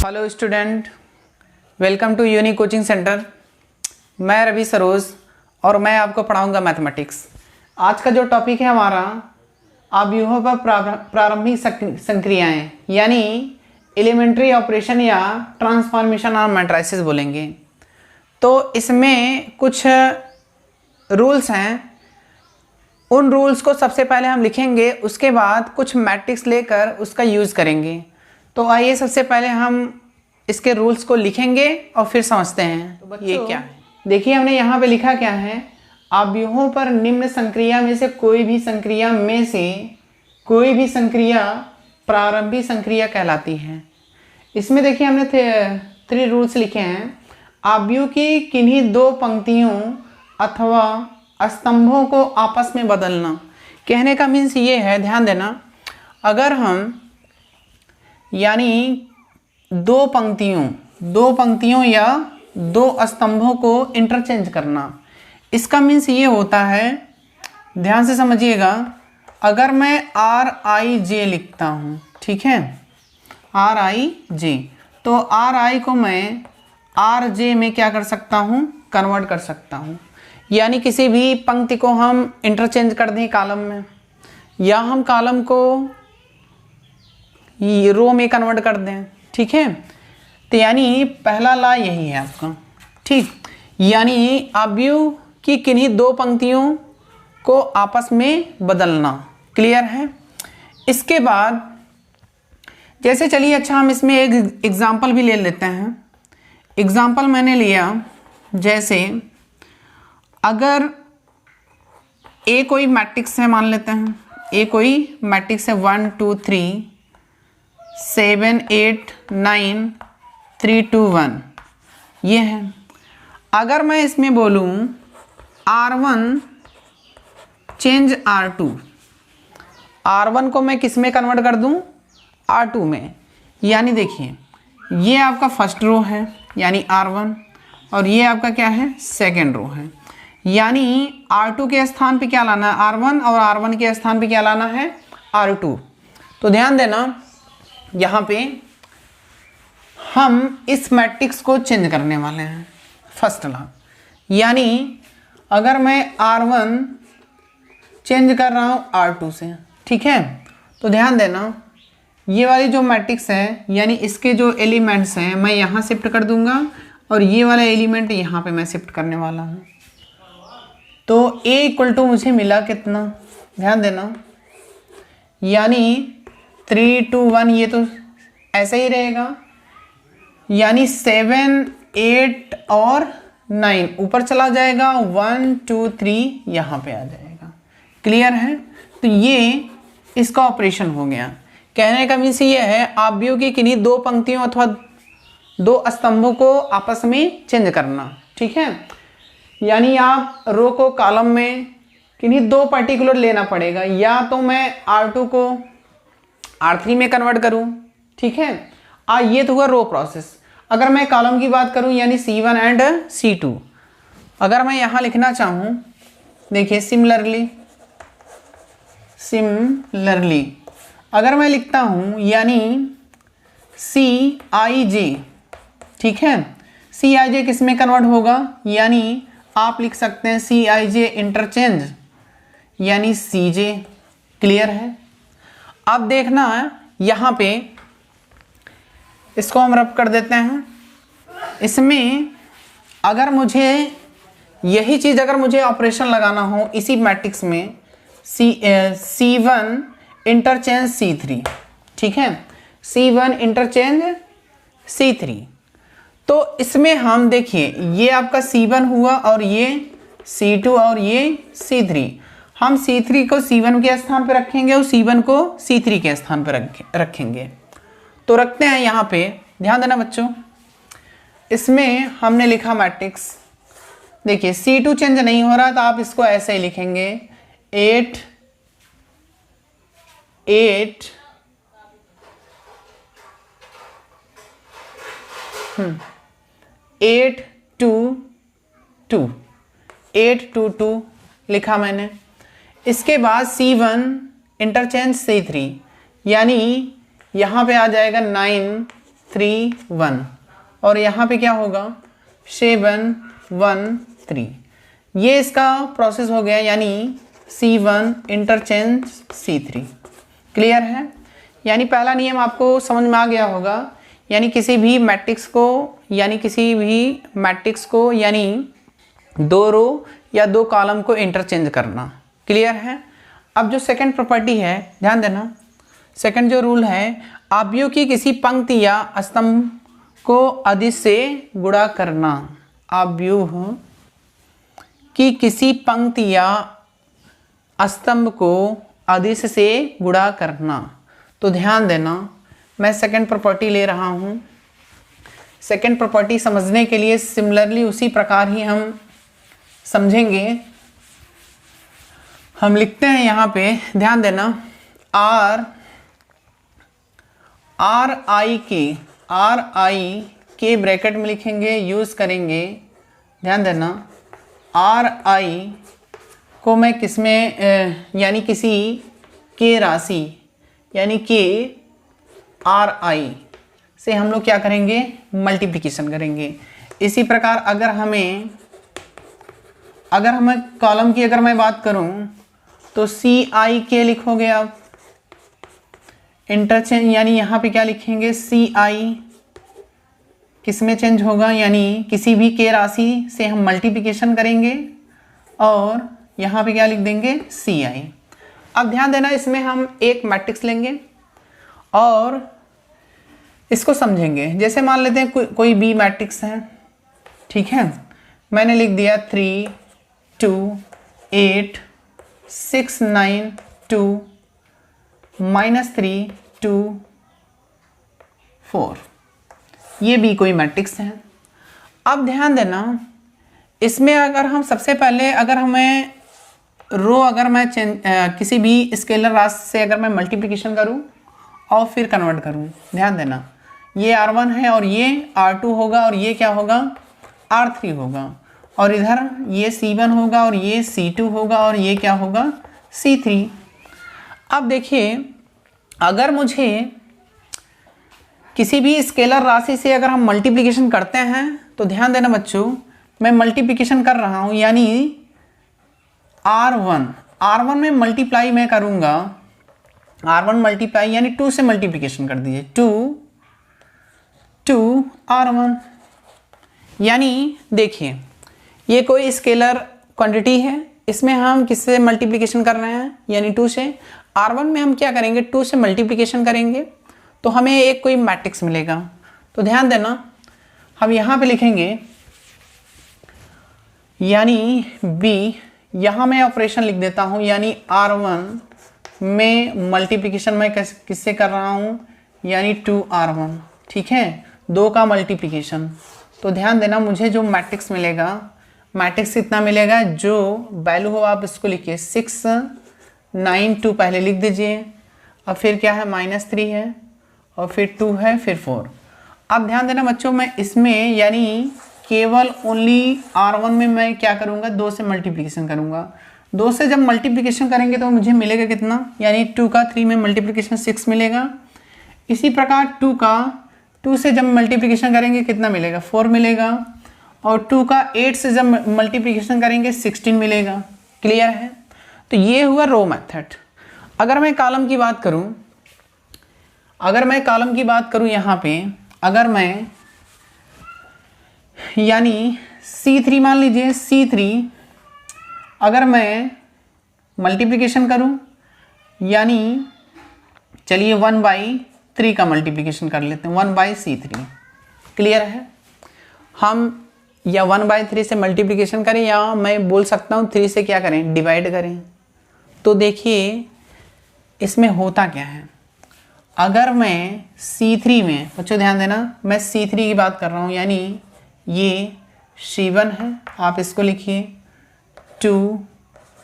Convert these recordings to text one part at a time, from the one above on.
Hello student, welcome to Uni coaching centre. मैं रवि सरोज और मैं आपको पढ़ाऊंगा मैथमेटिक्स। आज का जो टॉपिक है हमारा अवयवों पर प्रारंभिक संक्रियाएं यानी एलिमेंट्री ऑपरेशन या ट्रांसफॉर्मेशन और मैट्रिसेस बोलेंगे। तो इसमें कुछ रूल्स हैं, उन रूल्स को सबसे पहले हम लिखेंगे, उसके बाद कुछ मैट्रिक्स लेकर उसका यूज़ करेंगे। तो आइए सबसे पहले हम इसके रूल्स को लिखेंगे और फिर समझते हैं। तो ये क्या है, देखिए हमने यहाँ पे लिखा क्या है, अवयवों पर निम्न संक्रिया में से कोई भी संक्रिया प्रारंभिक संक्रिया कहलाती है। इसमें देखिए हमने 3 रूल्स लिखे हैं। अवयव की किन्हीं 2 पंक्तियों अथवा स्तंभों को आपस में बदलना। कहने का मीन्स ये है, ध्यान देना, अगर हम यानी 2 पंक्तियों या 2 स्तंभों को इंटरचेंज करना, इसका मीन्स ये होता है, ध्यान से समझिएगा। अगर मैं RIJ लिखता हूँ, ठीक है, RIJ, तो RI को मैं RJ में क्या कर सकता हूँ, कन्वर्ट कर सकता हूँ। यानी किसी भी पंक्ति को हम इंटरचेंज कर दें कॉलम में, या हम कॉलम को रो में कन्वर्ट कर दें, ठीक है। तो यानी पहला लॉ यही है आपका, ठीक। यानी अवयव की किन्हीं 2 पंक्तियों को आपस में बदलना, क्लियर है। इसके बाद जैसे चलिए, अच्छा हम इसमें एक एग्जाम्पल भी ले लेते हैं। एग्जाम्पल मैंने लिया, जैसे अगर ए कोई मैट्रिक्स है, मान लेते हैं ए कोई मैट्रिक्स है 1 2 3 7 8 9 3 2 1, ये है। अगर मैं इसमें बोलूँ R1 चेंज R1 को मैं किस में कन्वर्ट कर दूँ, R2 में। यानी देखिए, ये आपका फर्स्ट रो है यानी R1, और ये आपका क्या है, सेकेंड रो है। यानी R2 के स्थान पे क्या लाना है, R1, और R1 के स्थान पे क्या लाना है, R2। तो ध्यान देना, यहाँ पे हम इस मैट्रिक्स को चेंज करने वाले हैं, फर्स्ट लॉ। यानी अगर मैं R1 चेंज कर रहा हूँ R2 से, ठीक है, तो ध्यान देना, ये वाली जो मैट्रिक्स है यानी इसके जो एलिमेंट्स हैं मैं यहाँ शिफ्ट कर दूंगा, और ये वाला एलिमेंट यहाँ पे मैं शिफ्ट करने वाला हूँ। तो A इक्वल टू मुझे मिला कितना, ध्यान देना, यानी 3 2 1, ये तो ऐसे ही रहेगा। यानी 7 8 और 9 ऊपर चला जाएगा, 1 2 3 यहाँ पे आ जाएगा, क्लियर है। तो ये इसका ऑपरेशन हो गया। कहने का मीन्स ये है, अवयव की किन्हीं 2 पंक्तियों अथवा 2 स्तंभों को आपस में चेंज करना, ठीक है। यानी आप रो को कॉलम में किन्हीं 2 पर्टिकुलर लेना पड़ेगा, या तो मैं R2 को R3 में कन्वर्ट करूं, ठीक है। ये तो हुआ रो प्रोसेस। अगर मैं कॉलम की बात करूं यानी C1 एंड C2, अगर मैं यहां लिखना चाहूं, देखिए सिमिलरली अगर मैं लिखता हूं यानी CIJ, ठीक है, CIJ किस में कन्वर्ट होगा, यानी आप लिख सकते हैं CIJ इंटरचेंज यानी CJ, क्लियर है। अब देखना यहाँ पे, इसको हम रब कर देते हैं। इसमें अगर मुझे यही चीज़, अगर मुझे ऑपरेशन लगाना हो इसी मैट्रिक्स में, C1 इंटरचेंज C3, ठीक है, C1 इंटरचेंज C3, तो इसमें हम देखिए, ये आपका C1 हुआ, और ये C2 और ये C3। हम C3 को C1 के स्थान पर रखेंगे और C1 को C3 के स्थान पर रखेंगे। तो रखते हैं यहाँ पे, ध्यान देना बच्चों। इसमें हमने लिखा मैट्रिक्स, देखिए C2 चेंज नहीं हो रहा, तो आप इसको ऐसे ही लिखेंगे 8 8 8 2 2 8 2 2 लिखा मैंने। इसके बाद C1 इंटरचेंज C3, यानी यहाँ पे आ जाएगा 9 3 1 और यहाँ पे क्या होगा 7 1 3। ये इसका प्रोसेस हो गया, यानी C1 इंटरचेंज C3। क्लियर है? यानी पहला नियम आपको समझ में आ गया होगा, यानी किसी भी मैट्रिक्स को यानी 2 रो या 2 कॉलम को इंटरचेंज करना। क्लियर है? अब जो सेकंड प्रॉपर्टी है, ध्यान देना, सेकंड जो रूल है, अवयव की किसी पंक्ति या स्तंभ को अदिश से गुणा करना। अवयव की किसी पंक्ति या स्तंभ को अदिश से गुणा करना। तो ध्यान देना, मैं सेकंड प्रॉपर्टी ले रहा हूँ। सेकंड प्रॉपर्टी समझने के लिए सिमिलरली उसी प्रकार ही हम समझेंगे। हम लिखते हैं यहाँ पे, ध्यान देना, आर आई के ब्रैकेट में लिखेंगे, यूज़ करेंगे। ध्यान देना, आर आई को मैं किसमें यानी किसी के राशि यानी के आर आई से हम लोग क्या करेंगे, मल्टीप्लिकेशन करेंगे। इसी प्रकार अगर हमें कॉलम की अगर मैं बात करूं तो सी आई के लिखोगे आप, इंटरचेंज यानी यहाँ पे क्या लिखेंगे, सी आई किस में चेंज होगा, यानी किसी भी के राशि से हम मल्टीप्लिकेशन करेंगे और यहाँ पे क्या लिख देंगे, सी आई। अब ध्यान देना, इसमें हम एक मैट्रिक्स लेंगे और इसको समझेंगे। जैसे मान लेते हैं कोई बी मैट्रिक्स है, ठीक है, मैंने लिख दिया 3 2 8 6 9 2 -3 2 4, ये भी कोई मैट्रिक्स है। अब ध्यान देना, इसमें अगर हम सबसे पहले अगर हमें रो अगर मैं किसी भी स्केलर राशि से अगर मैं मल्टीप्लिकेशन करूं और फिर कन्वर्ट करूं, ध्यान देना, ये R1 है और ये R2 होगा और ये क्या होगा, R3 होगा, और इधर ये C1 होगा और ये C2 होगा और ये क्या होगा, C3। अब देखिए, अगर मुझे किसी भी स्केलर राशि से अगर हम मल्टीप्लिकेशन करते हैं तो ध्यान देना बच्चों, मैं मल्टीप्लिकेशन कर रहा हूँ, यानी R1 में मल्टीप्लाई मैं करूँगा, R1 मल्टीप्लाई यानी 2 से मल्टीप्लिकेशन कर दीजिए, 2 R1। यानी देखिए, ये कोई स्केलर क्वांटिटी है, इसमें हम किससे मल्टीप्लिकेशन कर रहे हैं, यानी 2 से। R1 में हम क्या करेंगे, 2 से मल्टीप्लिकेशन करेंगे तो हमें एक कोई मैट्रिक्स मिलेगा। तो ध्यान देना, हम यहाँ पे लिखेंगे, यानी B, यहाँ मैं ऑपरेशन लिख देता हूँ, यानी R1 में मल्टीप्लिकेशन मैं किससे कर रहा हूँ, यानी 2R1, ठीक है, 2 का मल्टीप्लिकेशन। तो ध्यान देना, मुझे जो मैट्रिक्स मिलेगा, मैट्रिक्स कितना मिलेगा, जो वैल्यू हो आप इसको लिखिए, 6 9 2 पहले लिख दीजिए, और फिर क्या है, -3 है, और फिर 2 है, फिर 4। अब ध्यान देना बच्चों, मैं इसमें यानी केवल ओनली R1 में मैं क्या करूँगा, 2 से मल्टीप्लिकेशन करूँगा। 2 से जब मल्टीप्लिकेशन करेंगे तो मुझे मिलेगा कितना, यानी 2 का 3 में मल्टीप्लिकेशन 6 मिलेगा। इसी प्रकार 2 से जब मल्टीप्लिकेशन करेंगे कितना मिलेगा, 4 मिलेगा, और 2 का 8 से जब मल्टीप्लिकेशन करेंगे 16 मिलेगा। क्लियर है? तो ये हुआ रो मेथड। अगर मैं कॉलम की बात करूँ, यहाँ पे अगर मैं यानी C3 मान लीजिए, C3 अगर मैं मल्टीप्लिकेशन करूं, यानी चलिए 1/3 का मल्टीप्लिकेशन कर लेते हैं, 1/C3। क्लियर है? हम या 1/3 से मल्टीप्लिकेशन करें, या मैं बोल सकता हूं 3 से क्या करें, डिवाइड करें। तो देखिए इसमें होता क्या है, अगर मैं C3 में, बच्चों ध्यान देना, मैं C3 की बात कर रहा हूं, यानी ये C1 है, आप इसको लिखिए 2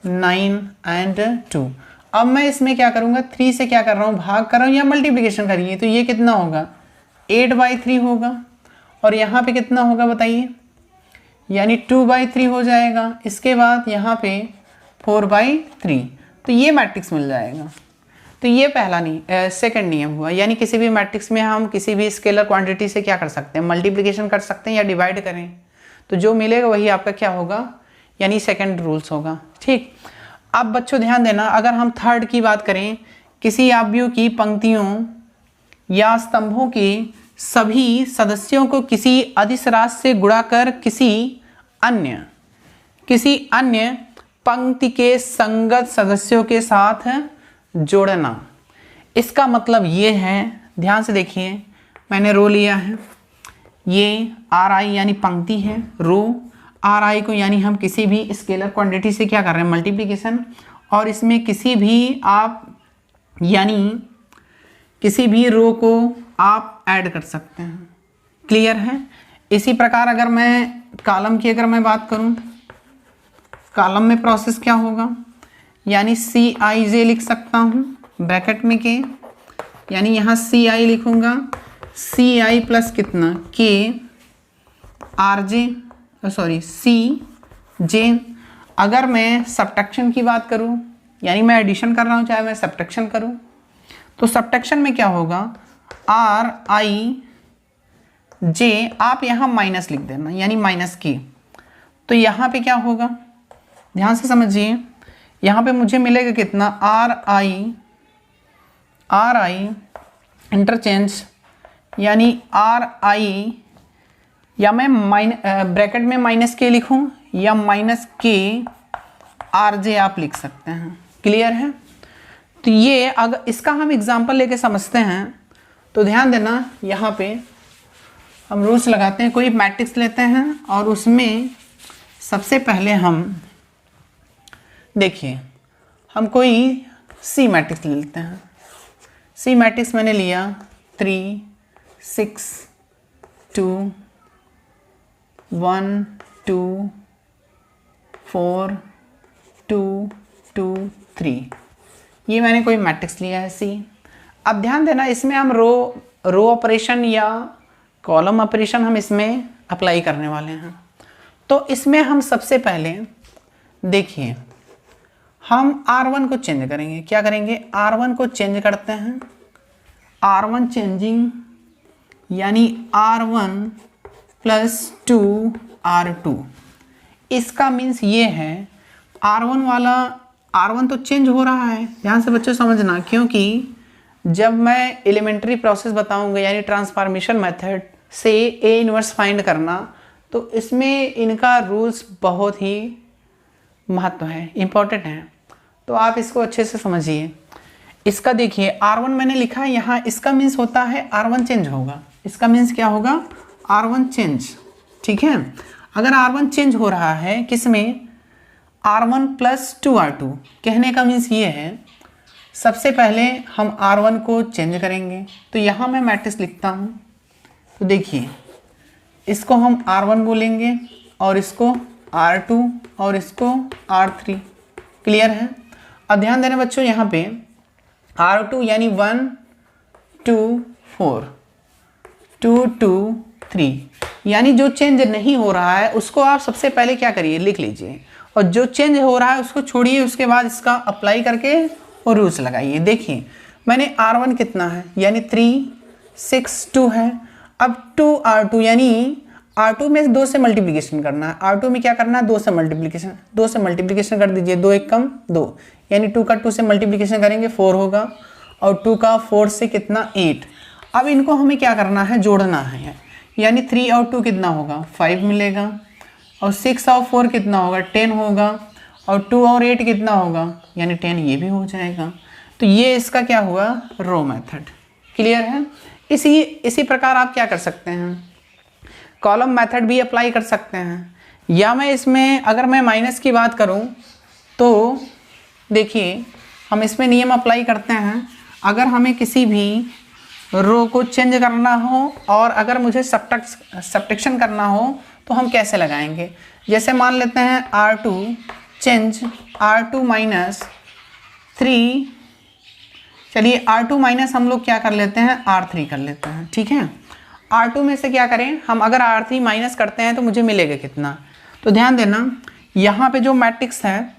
9 एंड 2। अब मैं इसमें क्या करूँगा, 3 से क्या कर रहा हूँ, भाग कर रहा हूँ या मल्टीप्लिकेशन करिए, तो ये कितना होगा, 8/3 होगा, और यहाँ पे कितना होगा बताइए, यानी 2/3 हो जाएगा। इसके बाद यहाँ पे 4/3, तो ये मैट्रिक्स मिल जाएगा। तो ये पहला नहीं सेकंड नियम हुआ, यानी किसी भी मैट्रिक्स में हम किसी भी स्केलर क्वांटिटी से क्या कर सकते हैं, मल्टीप्लिकेशन कर सकते हैं या डिवाइड करें, तो जो मिलेगा वही आपका क्या होगा, यानी सेकंड रूल्स होगा। ठीक, अब बच्चों ध्यान देना, अगर हम थर्ड की बात करें, किसी आव्यूह की पंक्तियों या स्तंभों के सभी सदस्यों को किसी अदिश राशि से गुणा कर किसी अन्य पंक्ति के संगत सदस्यों के साथ जोड़ना। इसका मतलब ये है, ध्यान से देखिए, मैंने रो लिया है, ये आर आई यानी पंक्ति है, रो आर आई को यानी हम किसी भी स्केलर क्वांटिटी से क्या कर रहे हैं, मल्टीप्लिकेशन, और इसमें किसी भी आप यानी किसी भी रो को आप ऐड कर सकते हैं। क्लियर है। इसी प्रकार अगर मैं कॉलम की बात करूं, कॉलम में प्रोसेस क्या होगा, यानी सी आई जे लिख सकता हूं ब्रैकेट में के, यानी यहाँ सी आई लिखूंगा, सी आई प्लस कितना के आर जे सी जे। अगर मैं सब्ट्रैक्शन की बात करूं, यानी मैं एडिशन कर रहा हूं चाहे मैं सब्ट्रैक्शन करूं, तो सब्ट्रैक्शन में क्या होगा, आर आई जे, आप यहाँ माइनस लिख देना, यानी माइनस के। तो यहाँ पे क्या होगा, ध्यान से समझिए, यहाँ पे मुझे मिलेगा कितना, आर आई इंटरचेंज, यानी आर आई, या मैं ब्रैकेट में माइनस के लिखूं या माइनस के आर जे आप लिख सकते हैं। क्लियर है। तो ये अगर इसका हम एग्जांपल लेके समझते हैं तो ध्यान देना, यहाँ पे हम रूल्स लगाते हैं, कोई मैट्रिक्स लेते हैं और उसमें सबसे पहले हम देखिए, हम कोई सी मैट्रिक्स ले लेते हैं। सी मैट्रिक्स मैंने लिया 3 6 2 1 2 4 2 2 3, ये मैंने कोई मैट्रिक्स लिया है सी। अब ध्यान देना, इसमें हम रो ऑपरेशन या कॉलम ऑपरेशन हम इसमें अप्लाई करने वाले हैं। तो इसमें हम सबसे पहले देखिए, हम R1 को चेंज करेंगे। क्या करेंगे, R1 को चेंज करते हैं, R1 चेंजिंग, यानी R1 प्लस 2 R2। इसका मीन्स ये है, R1 तो चेंज हो रहा है, ध्यान से बच्चों समझना, क्योंकि जब मैं एलिमेंट्री प्रोसेस बताऊंगा यानी ट्रांसफॉर्मेशन मेथड से ए इनवर्स फाइंड करना, तो इसमें इनका रूल्स बहुत ही महत्व है, इम्पॉर्टेंट है, तो आप इसको अच्छे से समझिए। इसका देखिए R1 मैंने लिखा है यहाँ, इसका मीन्स होता है R1 चेंज होगा, इसका मीन्स क्या होगा, R1 चेंज। ठीक है, अगर R1 चेंज हो रहा है किसमें, R1 प्लस 2 R2, कहने का मीन्स ये है, सबसे पहले हम R1 को चेंज करेंगे। तो यहाँ मैं मैट्रिक्स लिखता हूँ, तो देखिए इसको हम R1 बोलेंगे और इसको R2 और इसको R3। क्लियर है। अब ध्यान देना बच्चों, यहाँ पे R2 यानी 1 2 4 2 2 3, यानी जो चेंज नहीं हो रहा है उसको आप सबसे पहले क्या करिए, लिख लीजिए, और जो चेंज हो रहा है उसको छोड़िए, उसके बाद इसका अप्लाई करके और रूल्स लगाइए। देखिए मैंने R1 कितना है, यानी 3 6 2 है। अब 2 R2, यानी R2 में 2 से मल्टीप्लिकेशन करना है, R2 में क्या करना है, 2 से मल्टीप्लिकेशन कर दीजिए, 2 1 कम 2, यानी 2 का 2 से मल्टीप्लिकेशन करेंगे 4 होगा, और 2 का 4 से कितना 8। अब इनको हमें क्या करना है, जोड़ना है, यानी 3 और 2 कितना होगा, 5 मिलेगा, और 6 और 4 कितना होगा, 10 होगा, और 2 और 8 कितना होगा, यानी 10, ये भी हो जाएगा। तो ये इसका क्या हुआ, रो मेथड। क्लियर है। इसी प्रकार आप क्या कर सकते हैं, कॉलम मेथड भी अप्लाई कर सकते हैं, या मैं इसमें अगर मैं माइनस की बात करूं तो देखिए हम इसमें नियम अप्लाई करते हैं, अगर हमें किसी भी रो को चेंज करना हो और अगर मुझे सब्ट्रैक्शन करना हो तो हम कैसे लगाएंगे। जैसे मान लेते हैं R2 चेंज R2 माइनस 3, चलिए R2 माइनस हम लोग क्या कर लेते हैं, R3 कर लेते हैं। ठीक है, R2 में से क्या करें हम, अगर R3 माइनस करते हैं तो मुझे मिलेगा कितना। तो ध्यान देना यहाँ पे जो मैट्रिक्स है,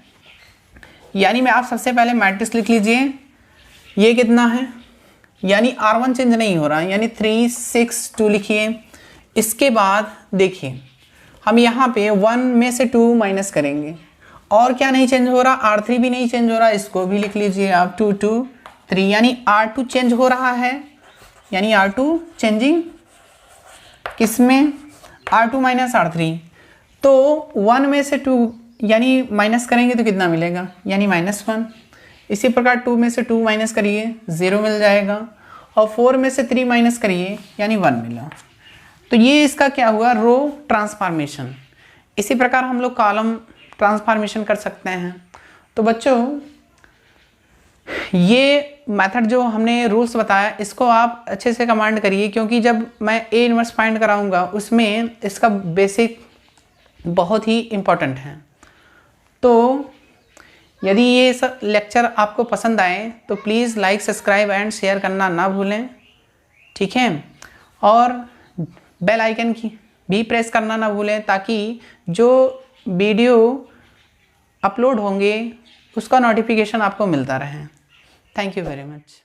यानी मैं आप सबसे पहले मैट्रिक्स लिख लीजिए, ये कितना है, यानी R1 चेंज नहीं हो रहा है, यानी 3 6 2 लिखिए। इसके बाद देखिए हम यहाँ पे 1 में से 2 माइनस करेंगे, और क्या नहीं चेंज हो रहा, R3 भी नहीं चेंज हो रहा, इसको भी लिख लीजिए आप 2 2 3, यानी R2 चेंज हो रहा है, यानी R2 चेंजिंग किस में, R2 माइनस R3। तो 1 में से 2 यानी माइनस करेंगे तो कितना मिलेगा, यानी -1। इसी प्रकार 2 में से 2 माइनस करिए 0 मिल जाएगा, और 4 में से 3 माइनस करिए यानी 1 मिला। तो ये इसका क्या हुआ, रो ट्रांसफॉर्मेशन। इसी प्रकार हम लोग कॉलम ट्रांसफॉर्मेशन कर सकते हैं। तो बच्चों ये मेथड जो हमने रूल्स बताया इसको आप अच्छे से कमांड करिए, क्योंकि जब मैं ए इनवर्स फाइंड कराऊंगा उसमें इसका बेसिक बहुत ही इम्पोर्टेंट है। तो यदि ये सब लेक्चर आपको पसंद आए तो please like subscribe and share करना ना भूलें, ठीक है। और बेल आइकन की भी प्रेस करना ना भूलें, ताकि जो वीडियो अपलोड होंगे उसका नोटिफिकेशन आपको मिलता रहे। Thank you very much.